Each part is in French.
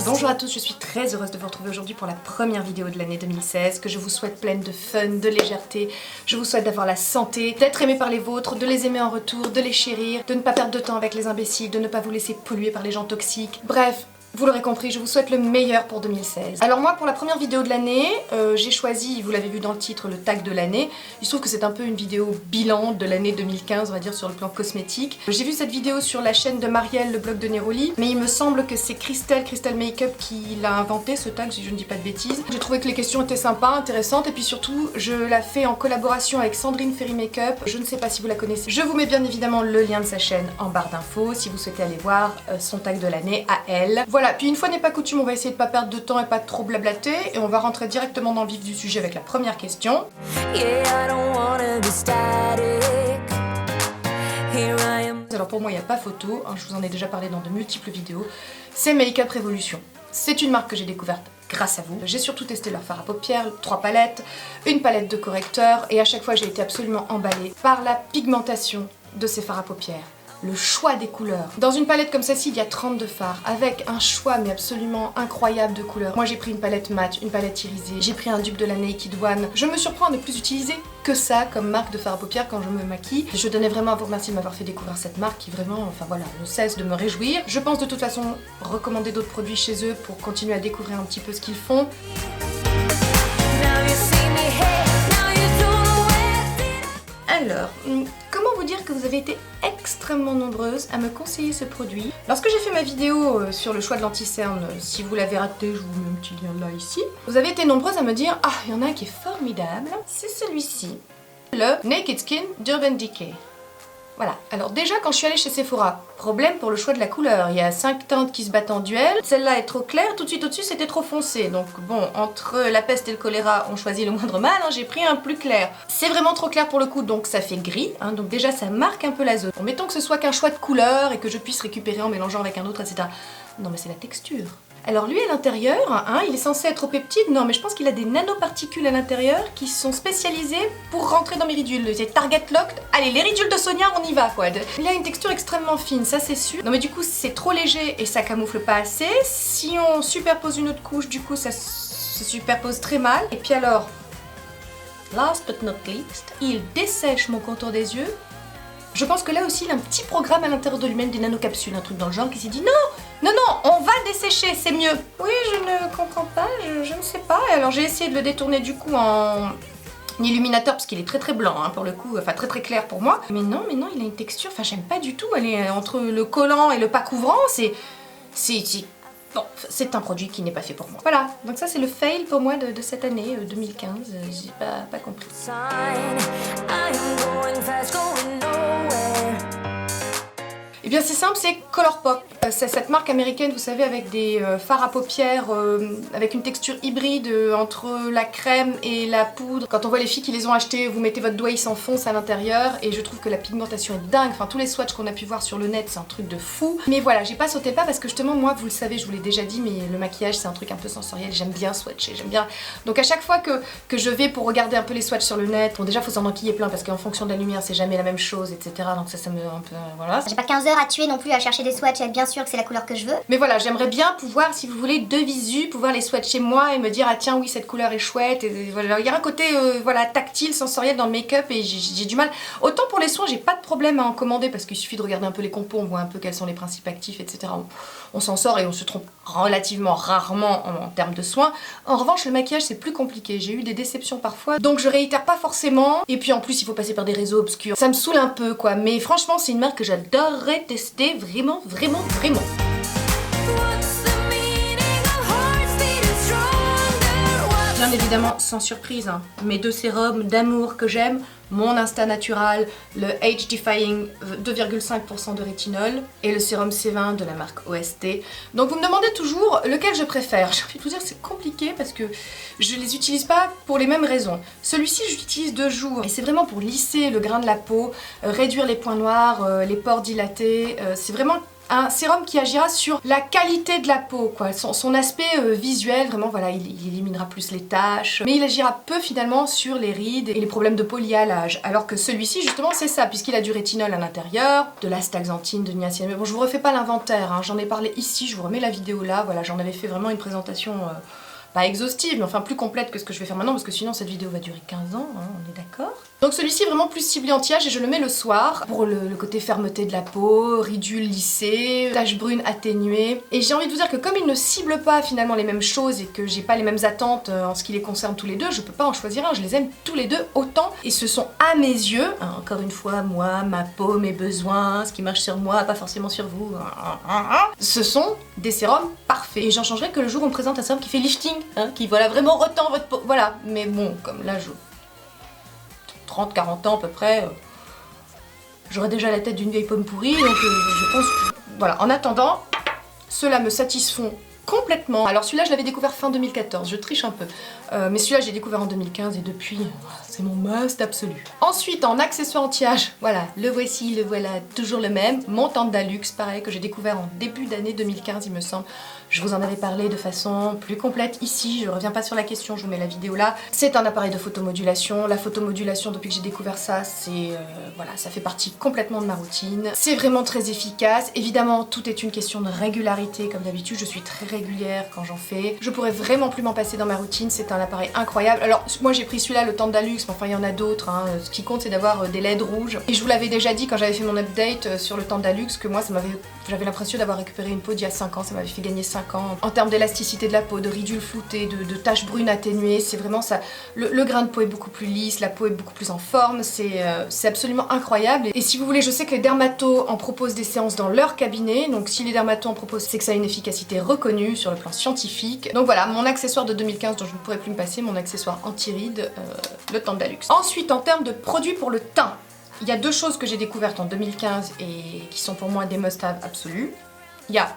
Bonjour à tous, je suis très heureuse de vous retrouver aujourd'hui pour la première vidéo de l'année 2016, que je vous souhaite pleine de fun, de légèreté, je vous souhaite d'avoir la santé, d'être aimé par les vôtres, de les aimer en retour, de les chérir, de ne pas perdre de temps avec les imbéciles, de ne pas vous laisser polluer par les gens toxiques, bref. Vous l'aurez compris, je vous souhaite le meilleur pour 2016. Alors moi, pour la première vidéo de l'année, j'ai choisi, vous l'avez vu dans le titre, le tag de l'année. Il se trouve que c'est un peu une vidéo bilan de l'année 2015, on va dire, sur le plan cosmétique. J'ai vu cette vidéo sur la chaîne de Marielle, le blog de Neroli, mais il me semble que c'est Crystal Makeup qui l'a inventé, ce tag, si je ne dis pas de bêtises. J'ai trouvé que les questions étaient sympas, intéressantes, et puis surtout, je la fais en collaboration avec Sandrine Ferry Makeup. Je ne sais pas si vous la connaissez. Je vous mets bien évidemment le lien de sa chaîne en barre d'infos, si vous souhaitez aller voir son tag de l'année à elle. Voilà, puis une fois n'est pas coutume, on va essayer de pas perdre de temps et pas trop blablater, et on va rentrer directement dans le vif du sujet avec la première question. Alors pour moi il n'y a pas photo, hein, je vous en ai déjà parlé dans de multiples vidéos, c'est Makeup Revolution. C'est une marque que j'ai découverte grâce à vous. J'ai surtout testé leur fard à paupières, 3 palettes, une palette de correcteurs, et à chaque fois j'ai été absolument emballée par la pigmentation de ces fards à paupières. Le choix des couleurs. Dans une palette comme celle-ci, il y a 32 fards, avec un choix mais absolument incroyable de couleurs. Moi j'ai pris une palette mat, une palette irisée, j'ai pris un dupe de la Naked One. Je me surprends à ne plus utiliser que ça comme marque de fard à paupières quand je me maquille. Je tenais vraiment à vous remercier de m'avoir fait découvrir cette marque qui vraiment, enfin voilà, ne cesse de me réjouir. Je pense de toute façon recommander d'autres produits chez eux pour continuer à découvrir un petit peu ce qu'ils font. Alors, comment vous dire que vous avez été extrêmement nombreuses à me conseiller ce produit. Lorsque j'ai fait ma vidéo sur le choix de l'anti-cerne, si vous l'avez raté, je vous mets un petit lien là ici, vous avez été nombreuses à me dire « Ah, il y en a un qui est formidable, c'est celui-ci, le Naked Skin d'Urban Decay ». Voilà, alors déjà quand je suis allée chez Sephora, problème pour le choix de la couleur, il y a 5 teintes qui se battent en duel, celle-là est trop claire, tout de suite au-dessus c'était trop foncé, donc bon, entre la peste et le choléra, on choisit le moindre mal, hein, j'ai pris un plus clair. C'est vraiment trop clair pour le coup, donc ça fait gris, hein, donc déjà ça marque un peu la zone. Bon, mettons que ce soit qu'un choix de couleur et que je puisse récupérer en mélangeant avec un autre, etc. Non mais c'est la texture. Alors lui à l'intérieur, hein, il est censé être au peptide, non mais je pense qu'il a des nanoparticules à l'intérieur qui sont spécialisées pour rentrer dans mes ridules. C'est target locked, allez les ridules de Sonia on y va quoi. Il a une texture extrêmement fine, ça c'est sûr. Non mais du coup c'est trop léger et ça camoufle pas assez. Si on superpose une autre couche, du coup ça se superpose très mal. Et puis alors, last but not least, il dessèche mon contour des yeux. Je pense que là aussi il a un petit programme à l'intérieur de lui-même, des nanocapsules, un truc dans le genre qui s'est dit non, on va dessécher, c'est mieux. Oui, je ne comprends pas, je ne sais pas. Alors j'ai essayé de le détourner du coup en illuminateur parce qu'il est très très blanc hein, pour le coup, enfin très très clair pour moi. Mais non, il a une texture, enfin j'aime pas du tout, elle est entre le collant et le pas couvrant, bon, c'est un produit qui n'est pas fait pour moi. Voilà, donc ça c'est le fail pour moi de cette année 2015, j'ai pas compris. Eh bien c'est simple, c'est Colourpop. C'est cette marque américaine, vous savez, avec des fards à paupières, avec une texture hybride entre la crème et la poudre. Quand on voit les filles qui les ont achetés, vous mettez votre doigt, il s'enfonce à l'intérieur. Et je trouve que la pigmentation est dingue. Enfin, tous les swatchs qu'on a pu voir sur le net, c'est un truc de fou. Mais voilà, j'ai pas sauté le pas parce que justement, moi, vous le savez, je vous l'ai déjà dit, mais le maquillage, c'est un truc un peu sensoriel. J'aime bien swatcher, j'aime bien... Donc à chaque fois que je vais pour regarder un peu les swatchs sur le net, bon déjà, faut s'en enquiller plein parce qu'en fonction de la lumière, c'est jamais la même chose, etc. Donc ça me... un peu... voilà. J'ai pas 15 heures à tuer non plus à chercher des swatchs et être bien sûr que c'est la couleur que je veux. Mais voilà, j'aimerais bien pouvoir, si vous voulez, de visu, pouvoir les swatcher moi et me dire ah tiens oui cette couleur est chouette. Et voilà, il y a un côté voilà tactile, sensoriel dans le make-up et j'ai du mal. Autant pour les soins, j'ai pas de problème à en commander parce qu'il suffit de regarder un peu les compos, on voit un peu quels sont les principes actifs, etc. On s'en sort et on se trompe relativement rarement en termes de soins. En revanche, le maquillage c'est plus compliqué. J'ai eu des déceptions parfois, donc je réitère pas forcément. Et puis en plus, il faut passer par des réseaux obscurs. Ça me saoule un peu quoi. Mais franchement, c'est une marque que j'adorerais tester vraiment. Bien évidemment, sans surprise, hein, mes 2 sérums d'amour que j'aime, mon Insta Natural, le Age Defying 2,5% de rétinol et le sérum C20 de la marque OST. Donc vous me demandez toujours lequel je préfère. J'ai envie de vous dire c'est compliqué parce que je les utilise pas pour les mêmes raisons. Celui-ci je l'utilise de jour et c'est vraiment pour lisser le grain de la peau, réduire les points noirs, les pores dilatés, c'est vraiment un sérum qui agira sur la qualité de la peau, quoi, son aspect visuel, vraiment voilà, il éliminera plus les taches, mais il agira peu finalement sur les rides et les problèmes de peau liés à l'âge, alors que celui-ci justement c'est ça, puisqu'il a du rétinol à l'intérieur, de l'astaxanthine, de niacinamide, bon je vous refais pas l'inventaire, hein, j'en ai parlé ici, je vous remets la vidéo là, voilà, j'en avais fait vraiment une présentation pas exhaustive, mais enfin plus complète que ce que je vais faire maintenant, parce que sinon cette vidéo va durer 15 ans, hein, on est d'accord. Donc celui-ci est vraiment plus ciblé anti-âge et je le mets le soir pour le côté fermeté de la peau, ridules lissées, taches brunes atténuées. Et j'ai envie de vous dire que comme il ne cible pas finalement les mêmes choses et que j'ai pas les mêmes attentes en ce qui les concerne tous les deux, je peux pas en choisir un, je les aime tous les deux autant. Et ce sont à mes yeux, hein, encore une fois, moi, ma peau, mes besoins, ce qui marche sur moi, pas forcément sur vous, ce sont des sérums parfaits. Et j'en changerai que le jour où on me présente un sérum qui fait lifting, hein, qui voilà vraiment retend votre peau, voilà. Mais bon, comme là je... 30-40 ans à peu près, j'aurais déjà la tête d'une vieille pomme pourrie, donc je pense que... Voilà, en attendant, ceux-là me satisfont complètement. Alors celui-là je l'avais découvert fin 2014, je triche un peu, mais celui-là j'ai découvert en 2015 et depuis, c'est mon must absolu. Ensuite en accessoire anti-âge, voilà, le voici, le voilà, toujours le même, mon Tandalux, pareil, que j'ai découvert en début d'année 2015 il me semble. Je vous en avais parlé de façon plus complète ici, je reviens pas sur la question, je vous mets la vidéo là. C'est un appareil de photomodulation, la photomodulation depuis que j'ai découvert ça, c'est voilà, ça fait partie complètement de ma routine. C'est vraiment très efficace, évidemment tout est une question de régularité comme d'habitude, je suis très régulière quand j'en fais. Je pourrais vraiment plus m'en passer dans ma routine, c'est un appareil incroyable. Alors moi j'ai pris celui-là, le Tandalux, mais enfin il y en a d'autres, hein. Ce qui compte c'est d'avoir des LED rouges. Et je vous l'avais déjà dit quand j'avais fait mon update sur le Tandalux que moi j'avais l'impression d'avoir récupéré une peau d'il y a 5 ans, ça m'avait fait gagner 5 ans. En termes d'élasticité de la peau, de ridules floutées, de taches brunes atténuées, c'est vraiment ça. Le grain de peau est beaucoup plus lisse, la peau est beaucoup plus en forme, c'est absolument incroyable. Et si vous voulez, je sais que les dermatos en proposent des séances dans leur cabinet, donc si les dermatos en proposent, c'est que ça a une efficacité reconnue sur le plan scientifique. Donc voilà, mon accessoire de 2015 dont je ne pourrais plus me passer, mon accessoire anti-rides, le Tandalux. Ensuite, en termes de produits pour le teint, il y a deux choses que j'ai découvertes en 2015 et qui sont pour moi des must-have absolus. Il y a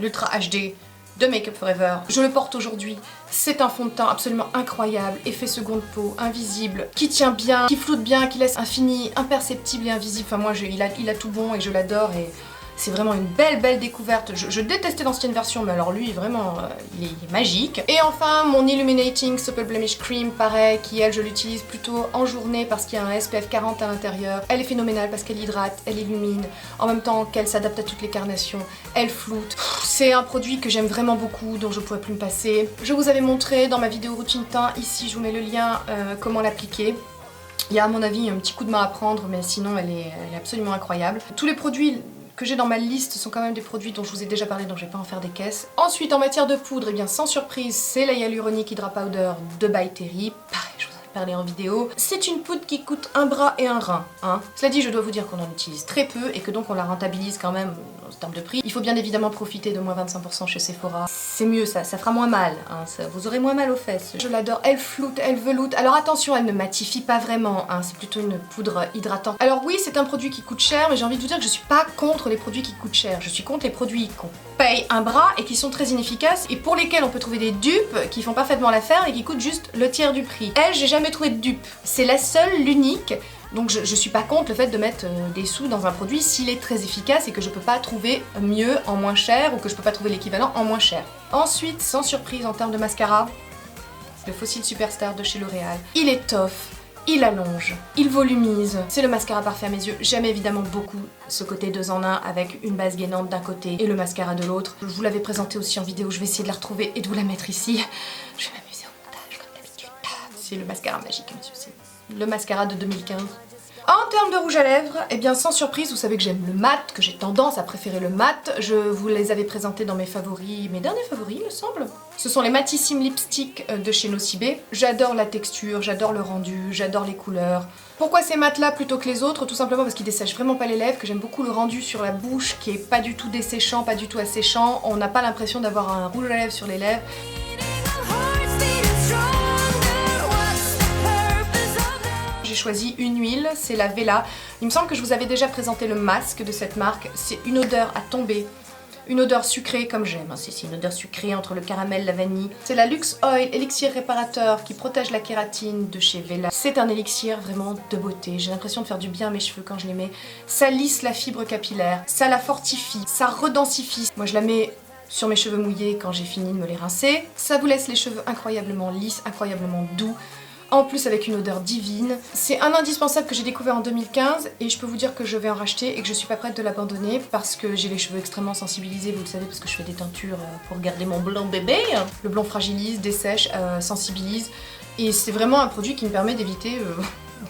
l'Ultra HD de Make Up For Ever. Je le porte aujourd'hui. C'est un fond de teint absolument incroyable, effet seconde peau, invisible, qui tient bien, qui floute bien, qui laisse infini, imperceptible et invisible. Enfin moi, il a tout bon et je l'adore et c'est vraiment une belle découverte. Je détestais l'ancienne version, mais alors lui, vraiment, il est magique. Et enfin, mon Illuminating Supple Blemish Cream, pareil, qui elle, je l'utilise plutôt en journée parce qu'il y a un SPF 40 à l'intérieur. Elle est phénoménale parce qu'elle hydrate, elle illumine, en même temps qu'elle s'adapte à toutes les carnations, elle floute. C'est un produit que j'aime vraiment beaucoup, dont je pourrais plus me passer. Je vous avais montré dans ma vidéo routine teint, ici je vous mets le lien, comment l'appliquer. Il y a à mon avis un petit coup de main à prendre, mais sinon elle est absolument incroyable. Tous les produits que j'ai dans ma liste sont quand même des produits dont je vous ai déjà parlé, donc je vais pas en faire des caisses. Ensuite, en matière de poudre, et bien sans surprise, c'est la Hyaluronic Hydra Powder de By Terry. Pareil, je vous en ai parlé en vidéo. C'est une poudre qui coûte un bras et un rein, hein. Cela dit, je dois vous dire qu'on en utilise très peu et que donc on la rentabilise quand même en termes de prix. Il faut bien évidemment profiter de moins 25% chez Sephora. C'est mieux, ça fera moins mal, hein. Vous aurez moins mal aux fesses. Je l'adore, elle floute, elle veloute. Alors attention, elle ne matifie pas vraiment, hein. C'est plutôt une poudre hydratante. Alors oui, c'est un produit qui coûte cher, mais j'ai envie de vous dire que je suis pas contre les produits qui coûtent cher. Je suis contre les produits qu'on paye un bras et qui sont très inefficaces et pour lesquels on peut trouver des dupes qui font parfaitement l'affaire et qui coûtent juste le tiers du prix. Elle, j'ai jamais trouvé de dupe. C'est la seule, l'unique. Donc je suis pas contre le fait de mettre des sous dans un produit s'il est très efficace et que je peux pas trouver mieux en moins cher ou que je peux pas trouver l'équivalent en moins cher. Ensuite, sans surprise en termes de mascara, le Fossil Superstar de chez L'Oréal. Il étoffe, il allonge, il volumise. C'est le mascara parfait à mes yeux. J'aime évidemment beaucoup ce côté 2 en 1 avec une base gainante d'un côté et le mascara de l'autre. Je vous l'avais présenté aussi en vidéo, je vais essayer de la retrouver et de vous la mettre ici. Je vais m'amuser au montage comme d'habitude. C'est le mascara magique, monsieur, c'est le mascara de 2015. En termes de rouge à lèvres, eh bien sans surprise, vous savez que j'aime le mat, que j'ai tendance à préférer le mat. Je vous les avais présentés dans mes favoris, mes derniers favoris il me semble. Ce sont les Matissime Lipstick de chez Nocibé. J'adore la texture, j'adore le rendu, j'adore les couleurs. Pourquoi ces mats là plutôt que les autres? Tout simplement parce qu'ils dessèchent vraiment pas les lèvres, que j'aime beaucoup le rendu sur la bouche qui est pas du tout desséchant, pas du tout asséchant. On n'a pas l'impression d'avoir un rouge à lèvres sur les lèvres. J'ai choisi une huile, c'est la Vela. Il me semble que je vous avais déjà présenté le masque de cette marque. C'est une odeur à tomber. Une odeur sucrée comme j'aime, hein. C'est une odeur sucrée entre le caramel, la vanille. C'est la Luxe Oil Elixir Réparateur qui protège la kératine de chez Vela. C'est un élixir vraiment de beauté. J'ai l'impression de faire du bien à mes cheveux quand je les mets. Ça lisse la fibre capillaire, ça la fortifie, ça redensifie. Moi je la mets sur mes cheveux mouillés quand j'ai fini de me les rincer. Ça vous laisse les cheveux incroyablement lisses, incroyablement doux. En plus avec une odeur divine. C'est un indispensable que j'ai découvert en 2015 et je peux vous dire que je vais en racheter et que je suis pas prête de l'abandonner parce que j'ai les cheveux extrêmement sensibilisés, vous le savez, parce que je fais des teintures pour garder mon blond bébé. Le blond fragilise, dessèche, sensibilise et c'est vraiment un produit qui me permet d'éviter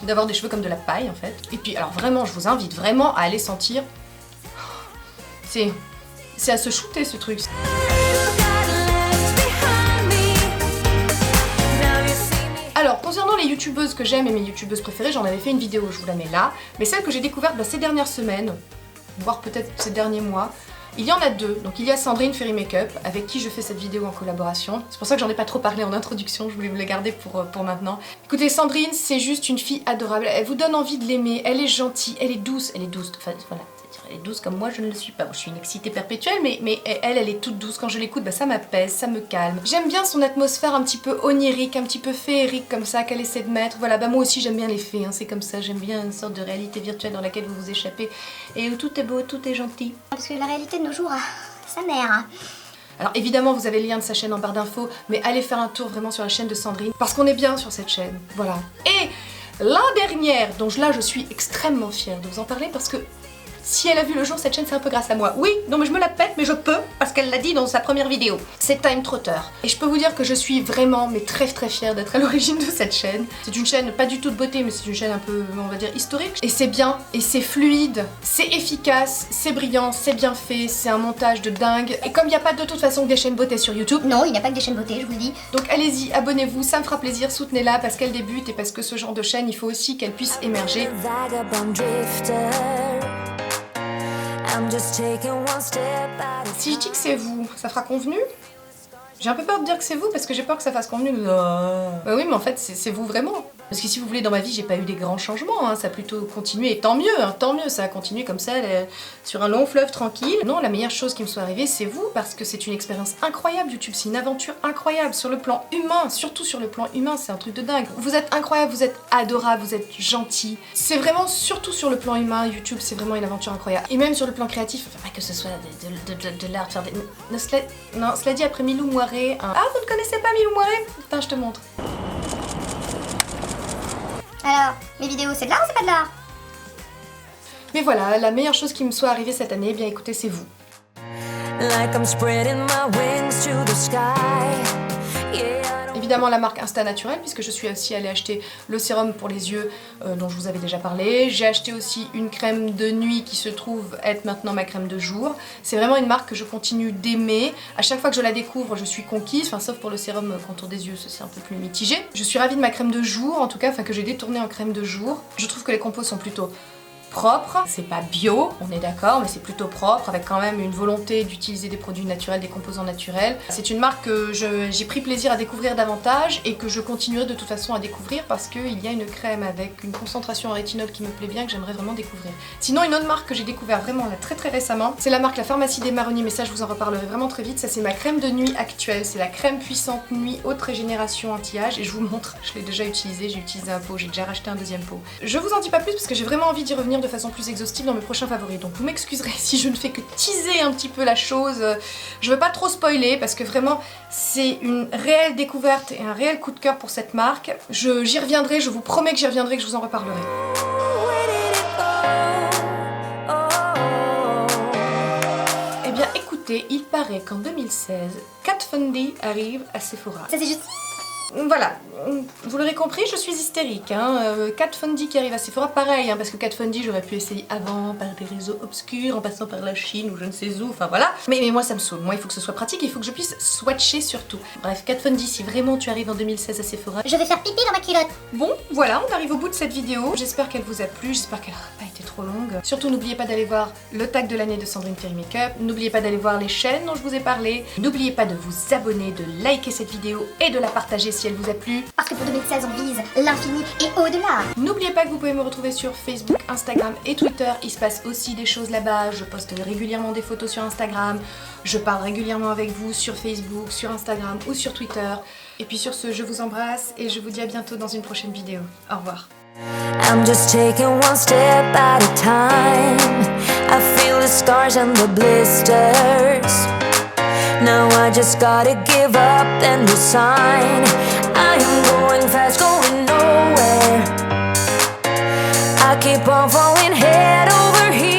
d'avoir des cheveux comme de la paille en fait. Et puis alors vraiment, je vous invite vraiment à aller sentir. C'est à se shooter ce truc. Alors, concernant les youtubeuses que j'aime et mes youtubeuses préférées, j'en avais fait une vidéo, je vous la mets là. Mais celle que j'ai découverte ces dernières semaines, voire peut-être ces derniers mois, il y en a deux. Donc il y a Sandrine Fairy Makeup, avec qui je fais cette vidéo en collaboration. C'est pour ça que j'en ai pas trop parlé en introduction, je voulais vous la garder pour maintenant. Écoutez, Sandrine, c'est juste une fille adorable. Elle vous donne envie de l'aimer, elle est gentille, elle est douce. Enfin, voilà. Elle est douce comme moi, je ne le suis pas. Bon, je suis une excitée perpétuelle, mais elle est toute douce. Quand je l'écoute, ça m'apaise, ça me calme. J'aime bien son atmosphère un petit peu onirique, un petit peu féerique comme ça qu'elle essaie de mettre. Voilà, moi aussi j'aime bien les fées, hein, c'est comme ça. J'aime bien une sorte de réalité virtuelle dans laquelle vous vous échappez et où tout est beau, tout est gentil. Parce que la réalité de nos jours, sa mère. Alors évidemment, vous avez le lien de sa chaîne en barre d'infos, mais allez faire un tour vraiment sur la chaîne de Sandrine, parce qu'on est bien sur cette chaîne. Voilà. Et la dernière, dont là je suis extrêmement fière de vous en parler, parce que si elle a vu le jour, cette chaîne, c'est un peu grâce à moi. Oui, non mais je me la pète, mais je peux, parce qu'elle l'a dit dans sa première vidéo. C'est Time Trotter. Et je peux vous dire que je suis vraiment, mais très fière d'être à l'origine de cette chaîne. C'est une chaîne, pas du tout de beauté, mais c'est une chaîne un peu, on va dire, historique. Et c'est bien, et c'est fluide, c'est efficace, c'est brillant, c'est bien fait, c'est un montage de dingue. Et comme il n'y a pas de toute façon que des chaînes beauté sur YouTube... Non, il n'y a pas que des chaînes beauté, je vous le dis. Donc allez-y, abonnez-vous, ça me fera plaisir, soutenez-la, parce qu'elle débute et parce que ce genre de chaîne, il faut aussi qu'elle puisse émerger. Si je dis que c'est vous, ça fera convenu? J'ai un peu peur de dire que c'est vous parce que j'ai peur que ça fasse convenu. Bah oui, mais en fait, c'est vous vraiment. Parce que si vous voulez, dans ma vie, j'ai pas eu des grands changements, hein. Ça a plutôt continué, et tant mieux, ça a continué comme ça, sur un long fleuve tranquille. Non, la meilleure chose qui me soit arrivée, c'est vous, parce que c'est une expérience incroyable, YouTube, c'est une aventure incroyable, sur le plan humain, surtout sur le plan humain, c'est un truc de dingue. Vous êtes incroyable, vous êtes adorable, vous êtes gentil. C'est vraiment, surtout sur le plan humain, YouTube, c'est vraiment une aventure incroyable. Et même sur le plan créatif, enfin, pas que ce soit de l'art, faire des... Non, cela dit, après Milou Moiré, hein. Ah, vous ne connaissez pas Milou Moiré? Putain, je te montre. Alors, mes vidéos, c'est de l'art ou c'est pas de l'art? Mais voilà, la meilleure chose qui me soit arrivée cette année, eh bien écoutez, c'est vous. Évidemment la marque Insta Naturel, puisque je suis aussi allée acheter le sérum pour les yeux dont je vous avais déjà parlé. J'ai acheté aussi une crème de nuit qui se trouve être maintenant ma crème de jour. C'est vraiment une marque que je continue d'aimer. À chaque fois que je la découvre, je suis conquise, enfin sauf pour le sérum contour des yeux, c'est un peu plus mitigé. Je suis ravie de ma crème de jour, en tout cas, enfin que j'ai détournée en crème de jour. Je trouve que les compos sont plutôt propre, c'est pas bio, on est d'accord, mais c'est plutôt propre, avec quand même une volonté d'utiliser des produits naturels, des composants naturels. C'est une marque que j'ai pris plaisir à découvrir davantage et que je continuerai de toute façon à découvrir parce qu'il y a une crème avec une concentration en rétinol qui me plaît bien, que j'aimerais vraiment découvrir. Sinon, une autre marque que j'ai découvert vraiment là très récemment, c'est la marque La Pharmacie des Marronniers, mais ça je vous en reparlerai vraiment très vite. Ça c'est ma crème de nuit actuelle, c'est la crème puissante nuit haute régénération anti-âge et je vous montre, je l'ai déjà utilisée, j'ai utilisé un pot, j'ai déjà racheté un deuxième pot. Je vous en dis pas plus parce que j'ai vraiment envie d'y revenir de façon plus exhaustive dans mes prochains favoris, donc vous m'excuserez si je ne fais que teaser un petit peu la chose. Je veux pas trop spoiler parce que vraiment c'est une réelle découverte et un réel coup de cœur pour cette marque. J'y reviendrai, je vous promets que j'y reviendrai, que je vous en reparlerai. Eh bien écoutez, il paraît qu'en 2016, Kat Von D arrive à Sephora. Ça c'est juste... Voilà, vous l'aurez compris, je suis hystérique. Kat Von D qui arrive à Sephora, pareil, hein, parce que Kat Von D j'aurais pu essayer avant par des réseaux obscurs, en passant par la Chine ou je ne sais où, enfin voilà. Mais moi ça me saoule, moi il faut que ce soit pratique, il faut que je puisse swatcher surtout. Bref, Kat Von D, si vraiment tu arrives en 2016 à Sephora... Je vais faire pipi dans ma culotte. Bon, voilà, on arrive au bout de cette vidéo. J'espère qu'elle vous a plu, j'espère qu'elle n'aura pas été trop longue. Surtout n'oubliez pas d'aller voir le tag de l'année de Sandrine Ferry Makeup, n'oubliez pas d'aller voir les chaînes dont je vous ai parlé, n'oubliez pas de vous abonner, de liker cette vidéo et de la partager si elle vous a plu. Parce que pour 2016, on vise l'infini et au-delà. N'oubliez pas que vous pouvez me retrouver sur Facebook, Instagram et Twitter, il se passe aussi des choses là-bas, je poste régulièrement des photos sur Instagram, je parle régulièrement avec vous sur Facebook, sur Instagram ou sur Twitter. Et puis sur ce, je vous embrasse et je vous dis à bientôt dans une prochaine vidéo. Au revoir. I'm just taking one step at a time. I feel the scars and the blisters. Now I just gotta give up and resign. I am going fast, going nowhere. I keep on falling head over heels.